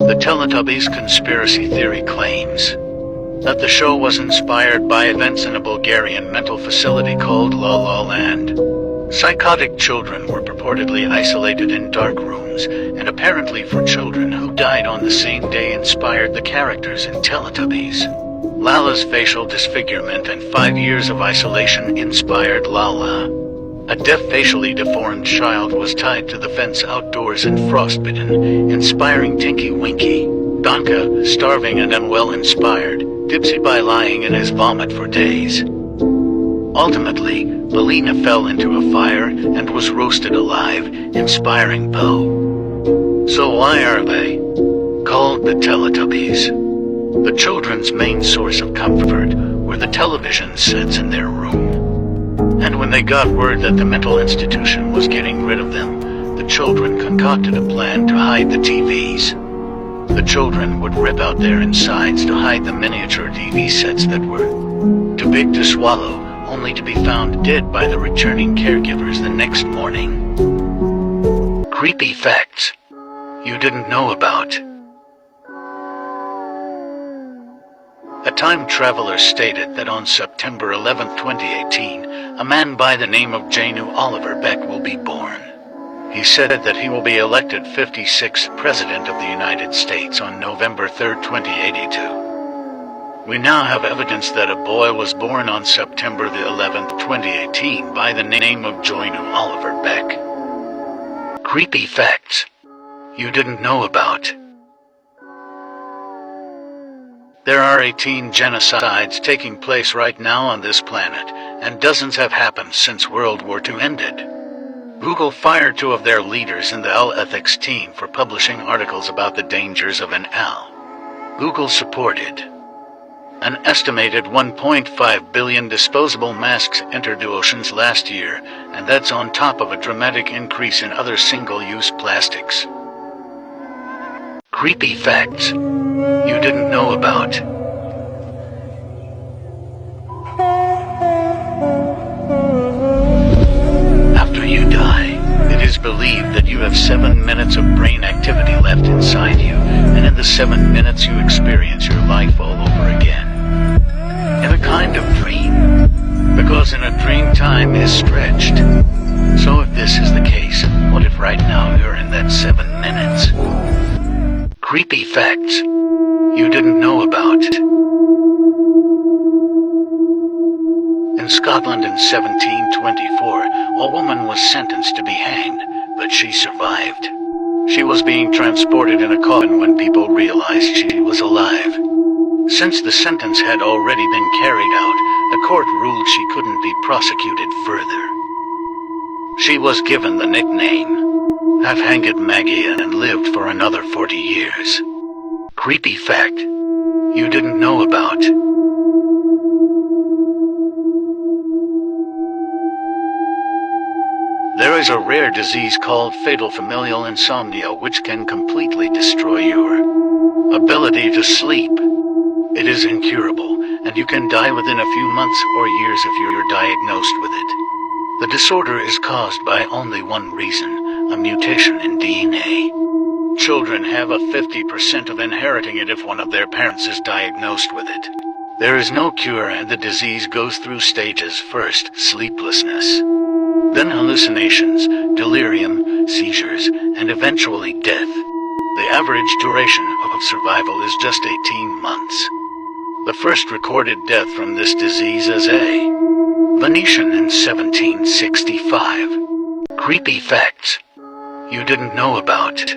The Teletubbies conspiracy theory claims that the show was inspired by events in a Bulgarian mental facility called La La Land. Psychotic children were purportedly isolated in dark rooms, and apparently for children who died on the same day inspired the characters in Teletubbies. Lala's facial disfigurement and 5 years of isolation inspired Lala. A deaf, facially deformed child was tied to the fence outdoors and frostbitten, inspiring Tinky Winky. Donka, starving and unwell, inspired Dipsy by lying in his vomit for days. Ultimately, Belina fell into a fire and was roasted alive, inspiring Poe. So why are they called the Teletubbies? The children's main source of comfort were the television sets in their room. And when they got word that the mental institution was getting rid of them, the children concocted a plan to hide the TVs. The children would rip out their insides to hide the miniature TV sets that were too big to swallow, only to be found dead by the returning caregivers the next morning. Creepy facts you didn't know about. A time traveler stated that on September 11, 2018, a man by the name of Janu Oliver Beck will be born. He said that he will be elected 56th President of the United States on November 3, 2082. We now have evidence that a boy was born on September the 11th, 2018 by the name of Janu Oliver Beck. Creepy facts you didn't know about. There are 18 genocides taking place right now on this planet, and dozens have happened since World War II ended. Google fired 2 of their leaders in the L ethics team for publishing articles about the dangers of an L. Google supported an estimated 1.5 billion disposable masks entered the oceans last year, and that's on top of a dramatic increase in other single-use plastics. Creepy facts you didn't know about. After you die, it is believed that you have 7 minutes of brain activity left inside you, and in the 7 minutes you experience your life all over again. In a kind of dream, because in a dream time is stretched. So if this is the case, what if right now you're in that 7 minutes? Creepy facts you didn't know about. In Scotland in 1724, a woman was sentenced to be hanged, but she survived. She was being transported in a coffin when people realized she was alive. Since the sentence had already been carried out, the court ruled she couldn't be prosecuted further. She was given the nickname Half-Hanged Maggie and lived for another 40 years. Creepy fact you didn't know about. There is a rare disease called fatal familial insomnia which can completely destroy your ability to sleep. It is incurable, and you can die within a few months or years if you're diagnosed with it. The disorder is caused by only one reason: a mutation in DNA. Children have a 50% of inheriting it if one of their parents is diagnosed with it. There is no cure, and the disease goes through stages: first, sleeplessness, then hallucinations, delirium, seizures, and eventually death. The average duration of survival is just 18 months. The first recorded death from this disease is a Venetian in 1765. Creepy facts you didn't know about.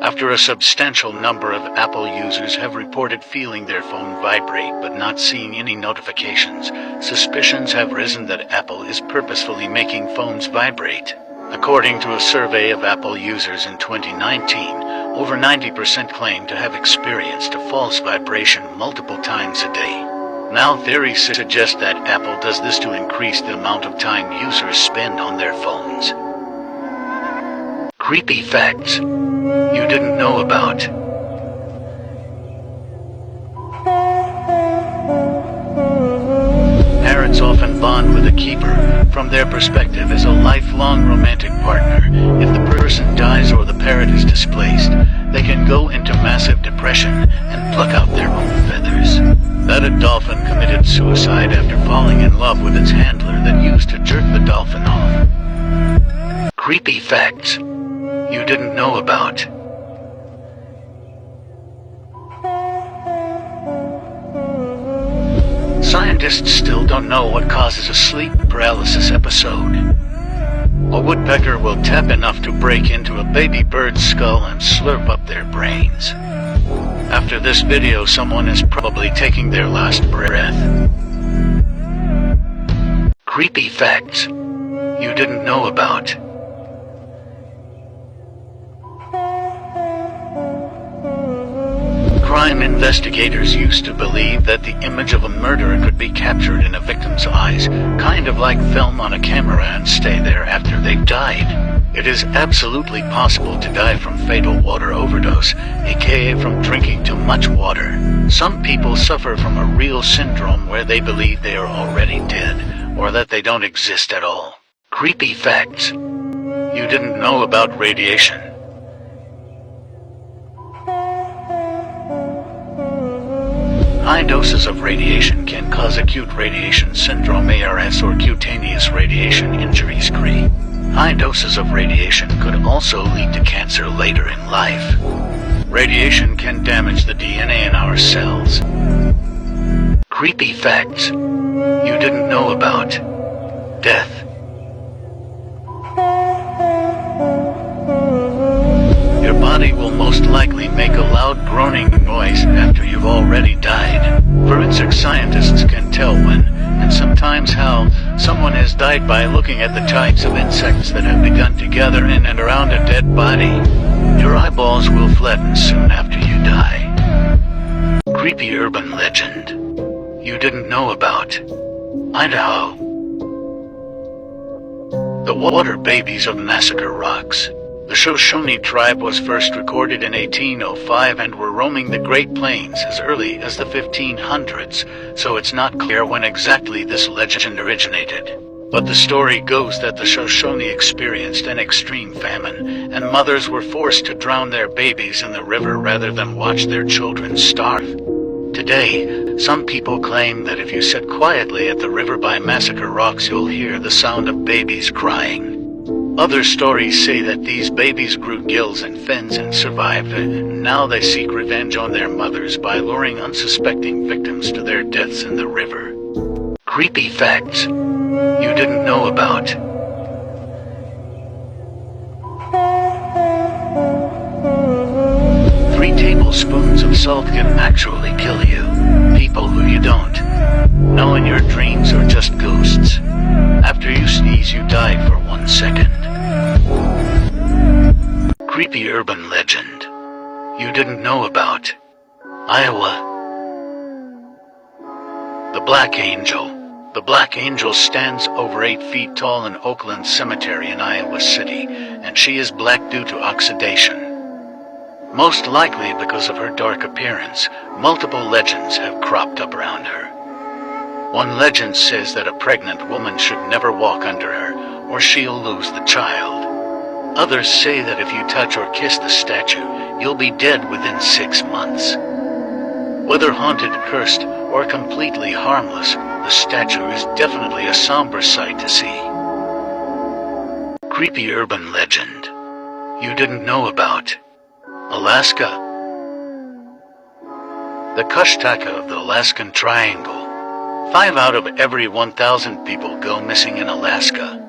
After a substantial number of Apple users have reported feeling their phone vibrate but not seeing any notifications, suspicions have risen that Apple is purposefully making phones vibrate. According to a survey of Apple users in 2019, over 90% claim to have experienced a false vibration multiple times a day. Now theories suggest that Apple does this to increase the amount of time users spend on their phones. Creepy facts you didn't know about. Parents often bond with a keeper. From their perspective, as a lifelong romantic partner. If the person dies or the parrot is displaced, go into massive depression and pluck out their own feathers. That a dolphin committed suicide after falling in love with its handler that used to jerk the dolphin off. Creepy facts you didn't know about. Scientists still don't know what causes a sleep paralysis episode. A woodpecker will tap enough to break into a baby bird's skull and slurp up their brains. After this video, someone is probably taking their last breath. Creepy facts you didn't know about. Crime investigators used to believe that the image of a murderer could be captured in a victim's eyes, kind of like film on a camera, and stay there after they've died. It is absolutely possible to die from fatal water overdose, aka from drinking too much water. Some people suffer from a real syndrome where they believe they are already dead, or that they don't exist at all. Creepy facts you didn't know about radiation. High doses of radiation can cause acute radiation syndrome, ARS, or cutaneous radiation injuries, CRI. High doses of radiation could also lead to cancer later in life. Radiation can damage the DNA in our cells. Creepy facts you didn't know about. Death. Your body will most likely make a loud groaning noise after you've already died. Forensic scientists can tell when, and sometimes how, someone has died by looking at the types of insects that have begun to gather in and around a dead body. Your eyeballs will flatten soon after you die. Creepy urban legend you didn't know about. Idaho. The water babies of Massacre Rocks. The Shoshone tribe was first recorded in 1805 and were roaming the Great Plains as early as the 1500s, so it's not clear when exactly this legend originated. But the story goes that the Shoshone experienced an extreme famine, and mothers were forced to drown their babies in the river rather than watch their children starve. Today, some people claim that if you sit quietly at the river by Massacre Rocks, you'll hear the sound of babies crying. Other stories say that these babies grew gills and fins and survived, and now they seek revenge on their mothers by luring unsuspecting victims to their deaths in the river. Creepy facts you didn't know about. 3 tablespoons of salt can actually kill you. People who you don't know in your dreams are just ghosts. After you sneeze, you died for 1 second. Creepy urban legend you didn't know about. Iowa. The Black Angel. The Black Angel stands over 8 feet tall in Oakland Cemetery in Iowa City, and she is black due to oxidation. Most likely because of her dark appearance, multiple legends have cropped up around her. One legend says that a pregnant woman should never walk under her, or she'll lose the child. Others say that if you touch or kiss the statue, you'll be dead within 6 months. Whether haunted, cursed, or completely harmless, the statue is definitely a somber sight to see. Creepy urban legend you didn't know about. Alaska. The Kushtaka of the Alaskan Triangle. 5 out of every 1,000 people go missing in Alaska.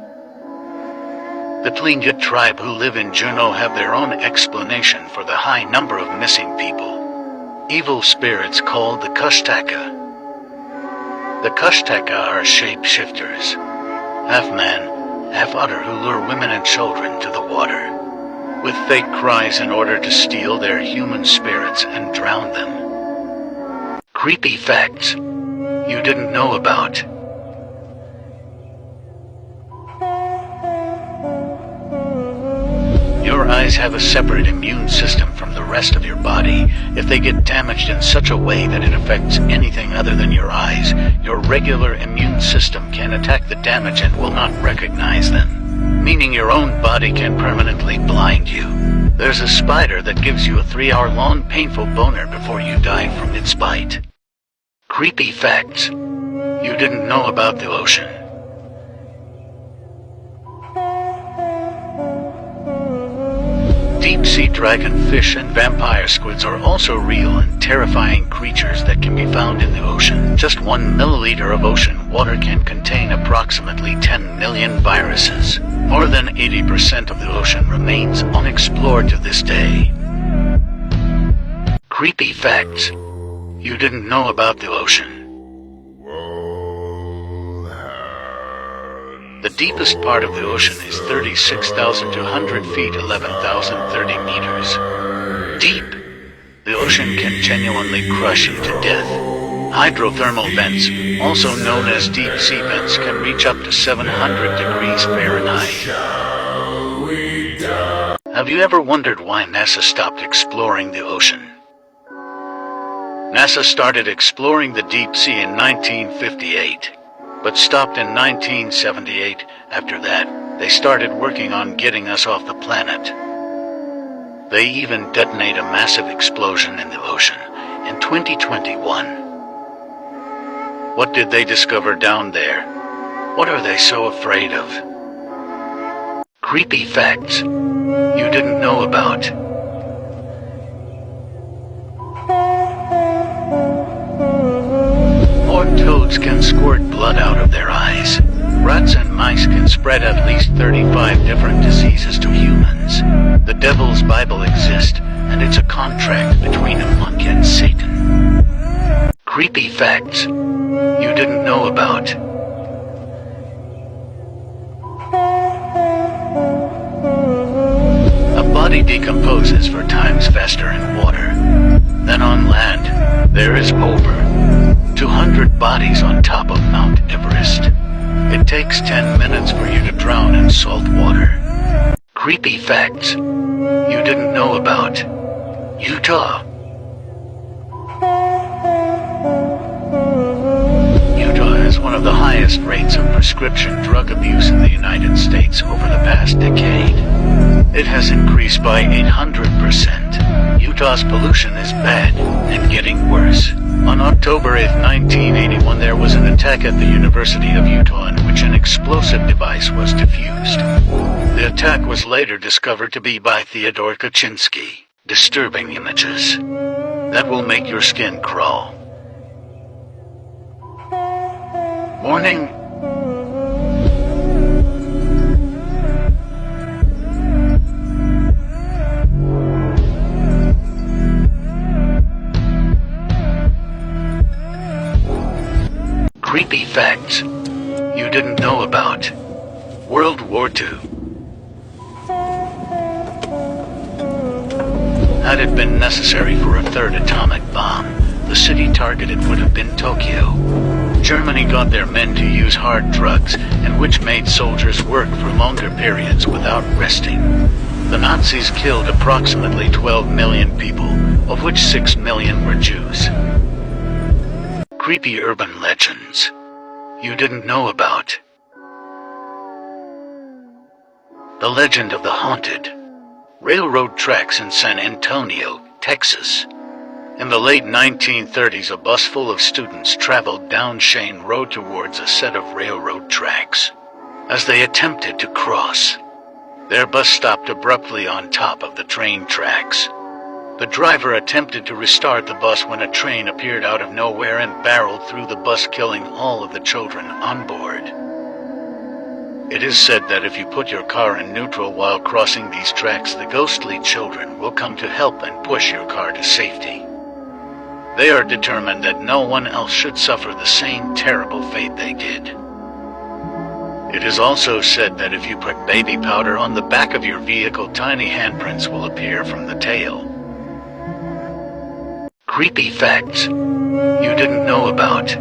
The Tlingit tribe who live in Juneau have their own explanation for the high number of missing people. Evil spirits called the Kushtaka. The Kushtaka are shapeshifters, half man, half otter, who lure women and children to the water with fake cries in order to steal their human spirits and drown them. Creepy facts you didn't know about. Your eyes have a separate immune system from the rest of your body. If they get damaged in such a way that it affects anything other than your eyes, your regular immune system can attack the damage and will not recognize them, meaning your own body can permanently blind you. There's a spider that gives you a 3-hour-long painful boner before you die from its bite. Creepy facts you didn't know about the ocean. Deep-sea dragonfish and vampire squids are also real and terrifying creatures that can be found in the ocean. Just 1 milliliter of ocean water can contain approximately 10 million viruses. More than 80% of the ocean remains unexplored to this day. Creepy facts you didn't know about the ocean. The deepest part of the ocean is 36,200 feet, 11,030 meters. Deep, the ocean can genuinely crush you to death. Hydrothermal vents, also known as deep-sea vents, can reach up to 700 degrees Fahrenheit. Have you ever wondered why NASA stopped exploring the ocean? NASA started exploring the deep sea in 1958. But stopped in 1978. After that, they started working on getting us off the planet. They even detonate a massive explosion in the ocean in 2021. What did they discover down there? What are they so afraid of? Creepy facts you didn't know about. Toads can squirt blood out of their eyes. Rats and mice can spread at least 35 different diseases to humans. The Devil's Bible exists, and it's a contract between a monk and Satan. Creepy facts you didn't know about. A body decomposes 4 times faster in water than on land. There is over 200 bodies on top of Mount Everest. It takes 10 minutes for you to drown in salt water. Creepy facts you didn't know about. Utah. Utah has one of the highest rates of prescription drug abuse in the United States over the past decade. It has increased by 800%. Utah's pollution is bad and getting worse. On October 8, 1981, there was an attack at the University of Utah in which an explosive device was defused. The attack was later discovered to be by Theodore Kaczynski. Disturbing images that will make your skin crawl. Morning. Creepy facts you didn't know about. World War II. Had it been necessary for a third atomic bomb, the city targeted would have been Tokyo. Germany got their men to use hard drugs, and which made soldiers work for longer periods without resting. The Nazis killed approximately 12 million people, of which 6 million were Jews. Creepy urban legends you didn't know about. The legend of the haunted railroad tracks in San Antonio, Texas. In the late 1930s, a bus full of students traveled down Shane Road towards a set of railroad tracks. As they attempted to cross, their bus stopped abruptly on top of the train tracks. The driver attempted to restart the bus when a train appeared out of nowhere and barreled through the bus, killing all of the children on board. It is said that if you put your car in neutral while crossing these tracks, the ghostly children will come to help and push your car to safety. They are determined that no one else should suffer the same terrible fate they did. It is also said that if you put baby powder on the back of your vehicle, tiny handprints will appear from the tail. Creepy facts you didn't know about.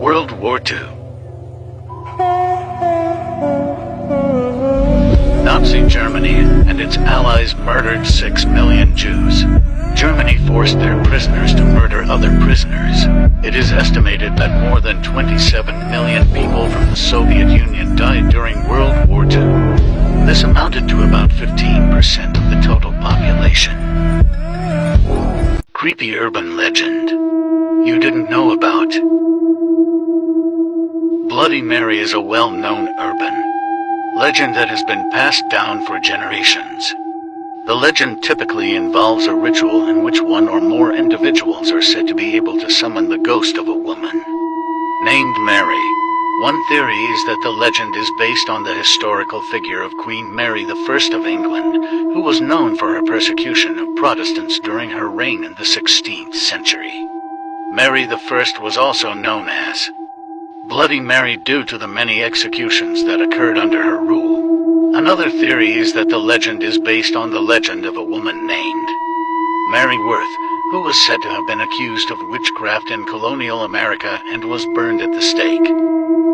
World War II. Nazi Germany and its allies murdered 6 million Jews. Germany forced their prisoners to murder other prisoners. It is estimated that more than 27 million people from the Soviet Union died during World War II. This amounted to about 15% of the total population. Creepy urban legend you didn't know about. Bloody Mary is a well-known urban legend that has been passed down for generations. The legend typically involves a ritual in which one or more individuals are said to be able to summon the ghost of a woman named Mary. One theory is that the legend is based on the historical figure of Queen Mary I of England, who was known for her persecution of Protestants during her reign in the 16th century. Mary I was also known as Bloody Mary due to the many executions that occurred under her rule. Another theory is that the legend is based on the legend of a woman named Mary Worth, who was said to have been accused of witchcraft in colonial America and was burned at the stake.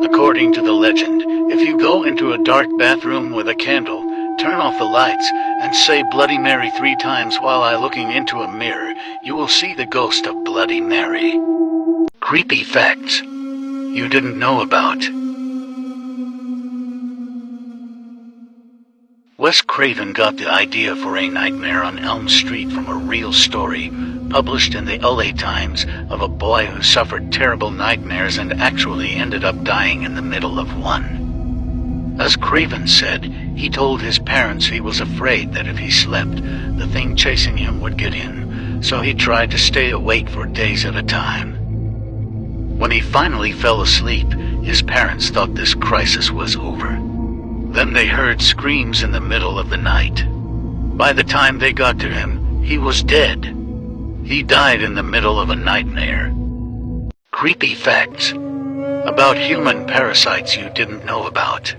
According to the legend, if you go into a dark bathroom with a candle, turn off the lights, and say Bloody Mary 3 times while looking into a mirror, you will see the ghost of Bloody Mary. Creepy facts you didn't know about. Wes Craven got the idea for A Nightmare on Elm Street from a real story published in the LA Times of a boy who suffered terrible nightmares and actually ended up dying in the middle of one. As Craven said, he told his parents he was afraid that if he slept, the thing chasing him would get in, so he tried to stay awake for days at a time. When he finally fell asleep, his parents thought this crisis was over. Then they heard screams in the middle of the night. By the time they got to him, he was dead. He died in the middle of a nightmare. Creepy facts about human parasites you didn't know about.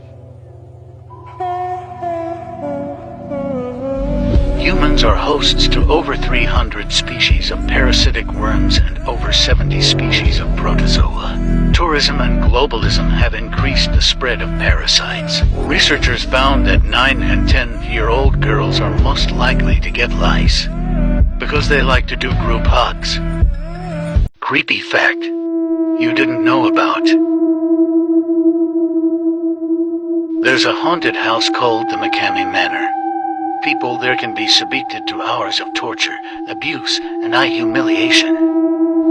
Humans are hosts to over 300 species of parasitic worms and over 70 species of protozoa. Tourism and globalism have increased the spread of parasites. Researchers found that 9 and 10-year-old girls are most likely to get lice because they like to do group hugs. Creepy fact you didn't know about. There's a haunted house called the McCamey Manor. People there can be subjected to hours of torture, abuse, and humiliation.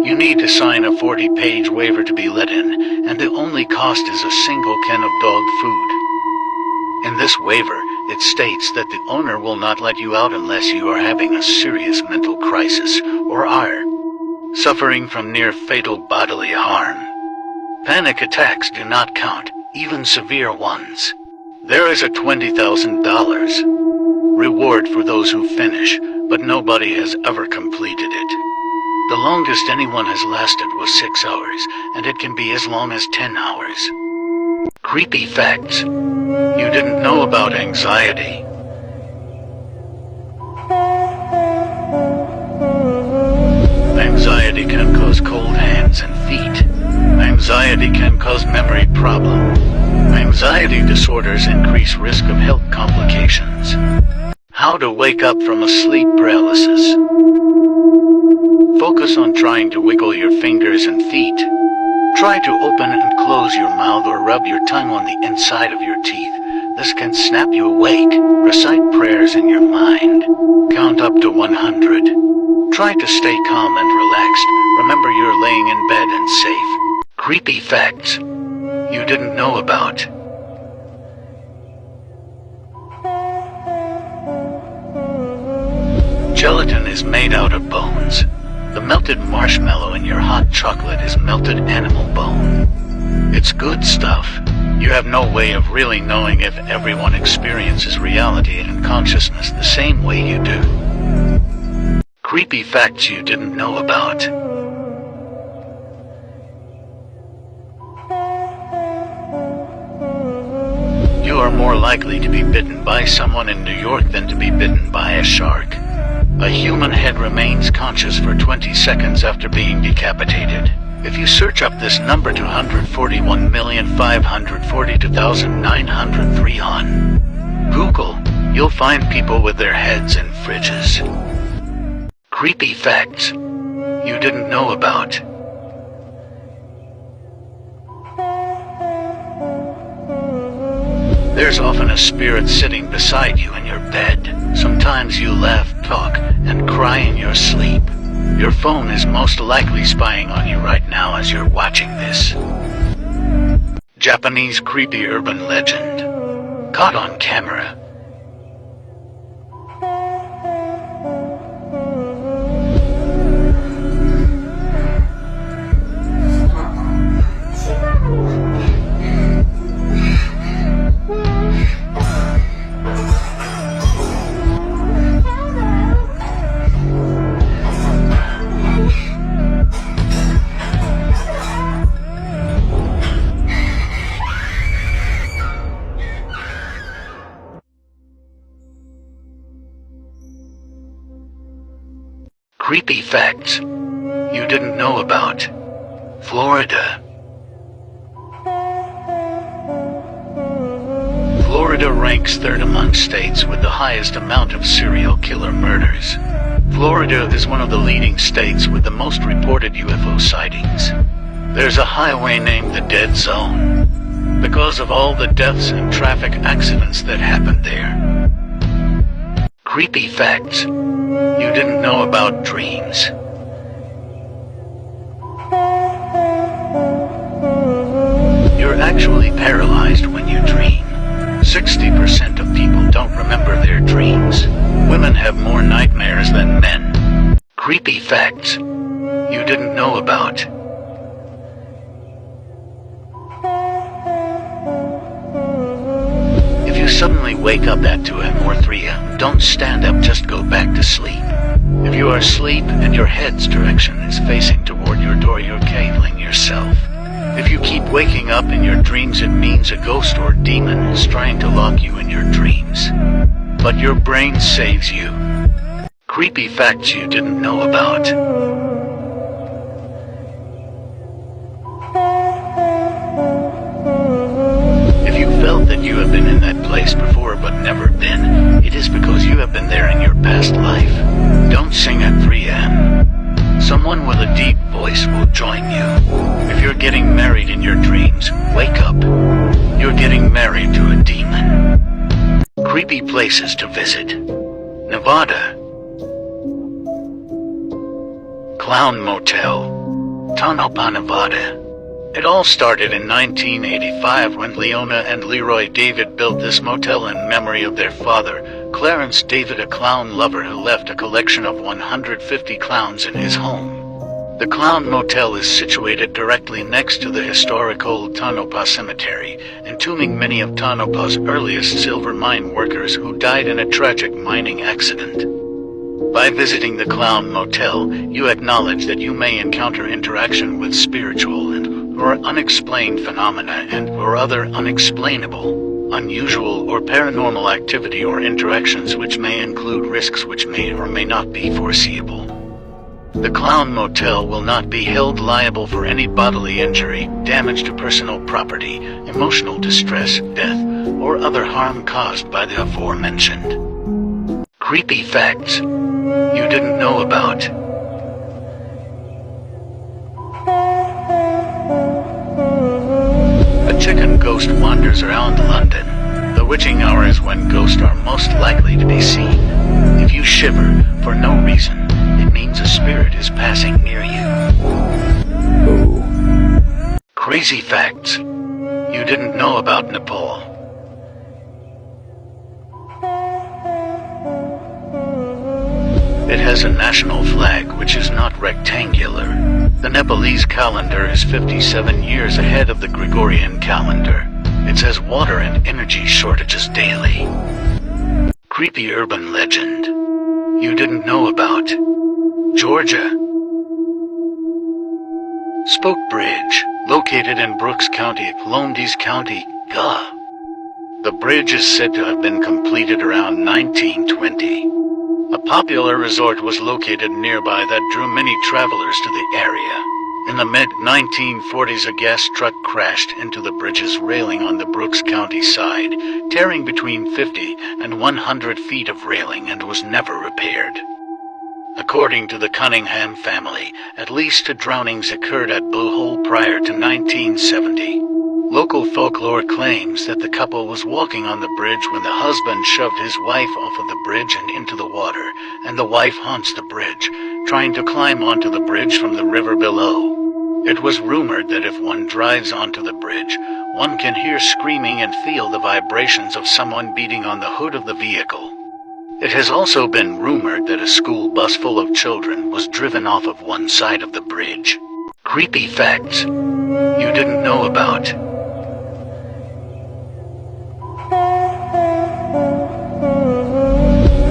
You need to sign a 40-page waiver to be let in, and the only cost is a single can of dog food. In this waiver, it states that the owner will not let you out unless you are having a serious mental crisis or are suffering from near-fatal bodily harm. Panic attacks do not count, even severe ones. There is a $20,000 reward for those who finish, but nobody has ever completed it. The longest anyone has lasted was 6 hours, and it can be as long as 10 hours. Creepy facts you didn't know about anxiety. Anxiety can cause cold hands and feet. Anxiety can cause memory problems. Anxiety disorders increase risk of health complications. How to wake up from a sleep paralysis. Focus on trying to wiggle your fingers and feet. Try to open and close your mouth or rub your tongue on the inside of your teeth. This can snap you awake. Recite prayers in your mind. Count up to 100. Try to stay calm and relaxed. Remember you're laying in bed and safe. Creepy facts you didn't know about. Gelatin is made out of bones. The melted marshmallow in your hot chocolate is melted animal bone. It's good stuff. You have no way of really knowing if everyone experiences reality and consciousness the same way you do. Creepy facts you didn't know about. You are more likely to be bitten by someone in New York than to be bitten by a shark. A human head remains conscious for 20 seconds after being decapitated. If you search up this number to 141,542,903 on Google, you'll find people with their heads in fridges. Creepy facts you didn't know about. There's often a spirit sitting beside you in your bed. Sometimes you laugh, talk, and cry in your sleep. Your phone is most likely spying on you right now as you're watching this. Japanese creepy urban legend. Caught on camera. Creepy facts you didn't know about. Florida. Florida ranks third among states with the highest amount of serial killer murders. Florida is one of the leading states with the most reported UFO sightings. There's a highway named the Dead Zone because of all the deaths and traffic accidents that happened there. Creepy facts you didn't know about dreams. You're actually paralyzed when you dream. 60% of people don't remember their dreams. Women have more nightmares than men. Creepy facts you didn't know about. If you suddenly wake up at 2 a.m. or 3 a.m., don't stand up, just go back to sleep. If you are asleep and your head's direction is facing toward your door, you're cabling yourself. If you keep waking up in your dreams, it means a ghost or demon is trying to lock you in your dreams. But your brain saves you. Creepy facts you didn't know about. If you felt that you have been in that place before but never been, it is because you have been there in your past life. Don't sing at 3 a.m. Someone with a deep voice will join you. If you're getting married in your dreams, wake up. You're getting married to a demon. Creepy places to visit. Nevada. Clown Motel. Tonopah, Nevada. It all started in 1985 when Leona and Leroy David built this motel in memory of their father, Clarence David, a clown lover who left a collection of 150 clowns in his home. The Clown Motel is situated directly next to the historic old Tonopah Cemetery, entombing many of Tonopah's earliest silver mine workers who died in a tragic mining accident. By visiting the Clown Motel, you acknowledge that you may encounter interaction with spiritual or unexplained phenomena or other unexplainable, unusual or paranormal activity or interactions which may include risks which may or may not be foreseeable. The Clown Motel will not be held liable for any bodily injury, damage to personal property, emotional distress, death, or other harm caused by the aforementioned. Creepy facts you didn't know about. A chicken ghost wanders around London. The witching hour is when ghosts are most likely to be seen. If you shiver for no reason, it means a spirit is passing near you. Oh. Crazy facts you didn't know about Nepal. It has a national flag which is not rectangular. The Nepalese calendar is 57 years ahead of the Gregorian calendar. It says water and energy shortages daily. Creepy urban legend you didn't know about. Georgia. Spoke Bridge, located in Brooks County, Columbia County, GA. The bridge is said to have been completed around 1920. A popular resort was located nearby that drew many travelers to the area. In the mid-1940s, a gas truck crashed into the bridge's railing on the Brooks County side, tearing between 50 and 100 feet of railing, and was never repaired. According to the Cunningham family, at least 2 drownings occurred at Blue Hole prior to 1970. Local folklore claims that the couple was walking on the bridge when the husband shoved his wife off of the bridge and into the water, and the wife haunts the bridge, trying to climb onto the bridge from the river below. It was rumored that if one drives onto the bridge, one can hear screaming and feel the vibrations of someone beating on the hood of the vehicle. It has also been rumored that a school bus full of children was driven off of one side of the bridge. Creepy facts you didn't know about.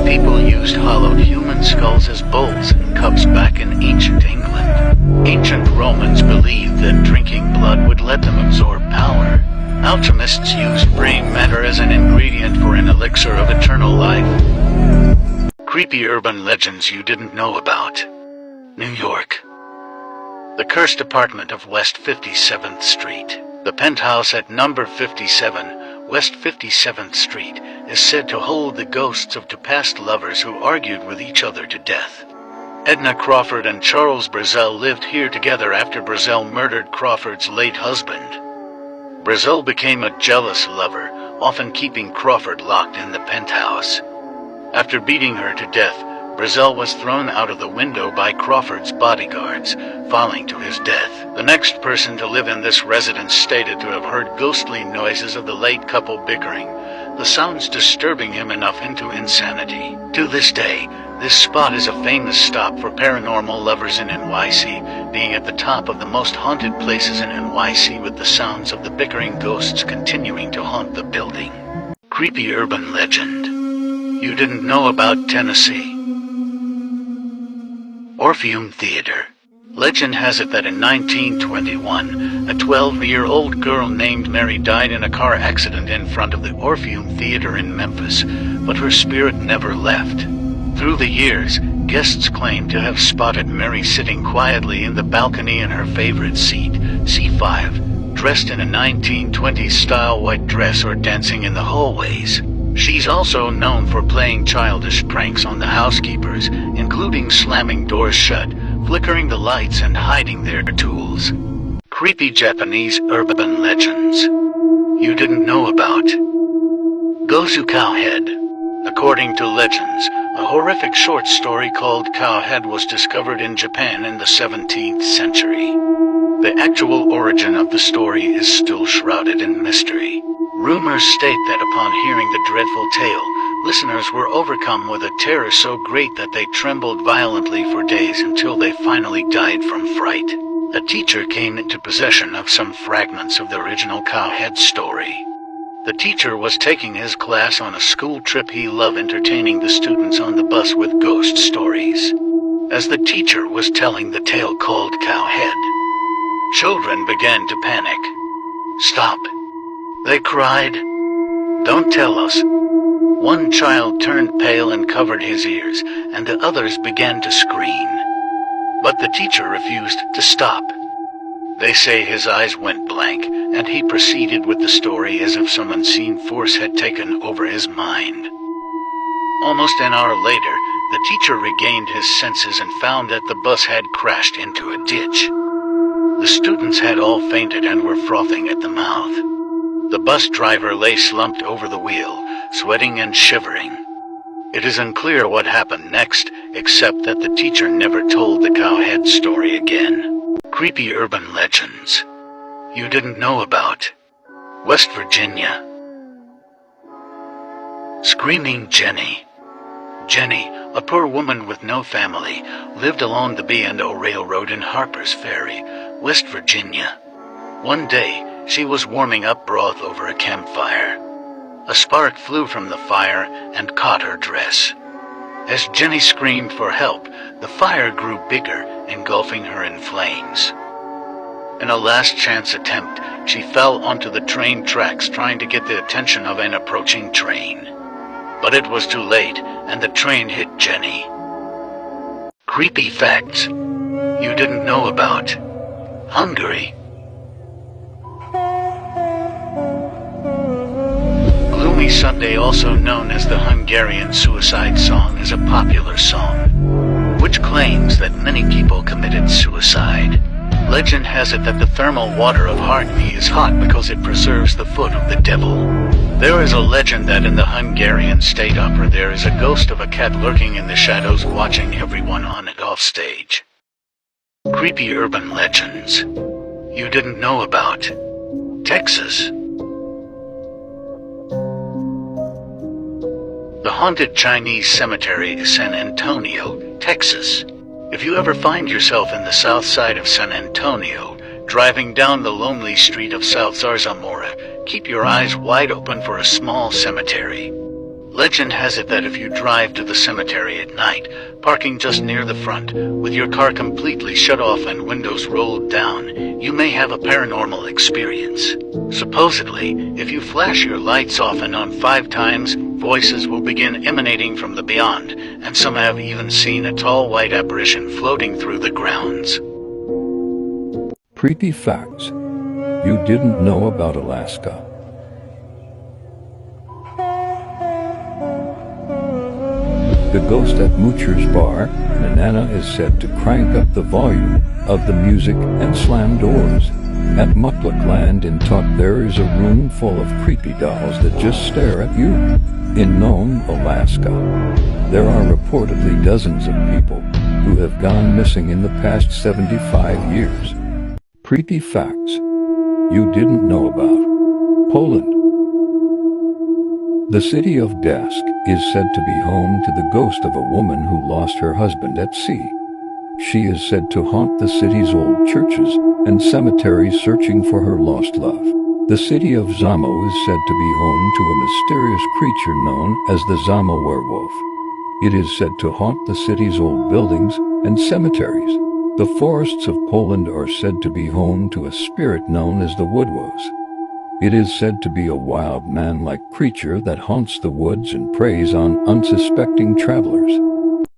People used hollowed human skulls as bowls and cups back in ancient England. Ancient Romans believed that drinking blood would let them absorb power. Alchemists used brain matter as an ingredient for an elixir of eternal life. Creepy urban legends you didn't know about. New York. The cursed apartment of West 57th Street. The penthouse at number 57, West 57th Street, is said to hold the ghosts of two past lovers who argued with each other to death. Edna Crawford and Charles Brazel lived here together after Brazel murdered Crawford's late husband. Brazel became a jealous lover, often keeping Crawford locked in the penthouse. After beating her to death, Brazel was thrown out of the window by Crawford's bodyguards, falling to his death. The next person to live in this residence stated to have heard ghostly noises of the late couple bickering, the sounds disturbing him enough into insanity. To this day, this spot is a famous stop for paranormal lovers in NYC, being at the top of the most haunted places in NYC with the sounds of the bickering ghosts continuing to haunt the building. Creepy urban legend you didn't know about Tennessee. Orpheum Theater. Legend has it that in 1921, a 12-year-old girl named Mary died in a car accident in front of the Orpheum Theater in Memphis, but her spirit never left. Through the years, guests claim to have spotted Mary sitting quietly in the balcony in her favorite seat, C5, dressed in a 1920s-style white dress or dancing in the hallways. She's also known for playing childish pranks on the housekeepers, including slamming doors shut, flickering the lights, and hiding their tools. Creepy Japanese urban legends you didn't know about. Gozu Cowhead. According to legends, a horrific short story called Cowhead was discovered in Japan in the 17th century. The actual origin of the story is still shrouded in mystery. Rumors state that upon hearing the dreadful tale, listeners were overcome with a terror so great that they trembled violently for days until they finally died from fright. A teacher came into possession of some fragments of the original Cowhead story. The teacher was taking his class on a school trip. He loved entertaining the students on the bus with ghost stories. As the teacher was telling the tale called Cowhead, children began to panic. "Stop," they cried. "Don't tell us." One child turned pale and covered his ears, and the others began to scream. But the teacher refused to stop. They say his eyes went blank, and he proceeded with the story as if some unseen force had taken over his mind. Almost an hour later, the teacher regained his senses and found that the bus had crashed into a ditch. The students had all fainted and were frothing at the mouth. The bus driver lay slumped over the wheel, sweating and shivering. It is unclear what happened next, except that the teacher never told the Cowhead story again. Creepy urban legends you didn't know about. West Virginia. Screaming Jenny. Jenny, a poor woman with no family, lived along the B&O Railroad in Harper's Ferry, West Virginia. One day, she was warming up broth over a campfire. A spark flew from the fire and caught her dress. As Jenny screamed for help, the fire grew bigger, engulfing her in flames. In a last-chance attempt, she fell onto the train tracks trying to get the attention of an approaching train. But it was too late, and the train hit Jenny. Creepy facts you didn't know about. Hungary. Gloomy Sunday, also known as the Hungarian suicide song, is a popular song, which claims that many people committed suicide. Legend has it that the thermal water of Hartney is hot because it preserves the foot of the devil. There is a legend that in the Hungarian state opera there is a ghost of a cat lurking in the shadows watching everyone on and off stage. Creepy urban legends you didn't know about. Texas. The haunted Chinese cemetery is San Antonio, Texas. If you ever find yourself in the south side of San Antonio, driving down the lonely street of South Zarzamora, keep your eyes wide open for a small cemetery. Legend has it that if you drive to the cemetery at night, parking just near the front, with your car completely shut off and windows rolled down, you may have a paranormal experience. Supposedly, if you flash your lights off and on 5 times, voices will begin emanating from the beyond, and some have even seen a tall white apparition floating through the grounds. Creepy facts you didn't know about Alaska. The ghost at Moocher's Bar, Nanana, is said to crank up the volume of the music and slam doors. At Muklukland in Tuk there is a room full of creepy dolls that just stare at you. In Nome, Alaska, there are reportedly dozens of people who have gone missing in the past 75 years. Creepy facts you didn't know about. Poland. The city of Desk is said to be home to the ghost of a woman who lost her husband at sea. She is said to haunt the city's old churches and cemeteries searching for her lost love. The city of Zamo is said to be home to a mysterious creature known as the Zamo werewolf. It is said to haunt the city's old buildings and cemeteries. The forests of Poland are said to be home to a spirit known as the woodwose. It is said to be a wild man-like creature that haunts the woods and preys on unsuspecting travelers.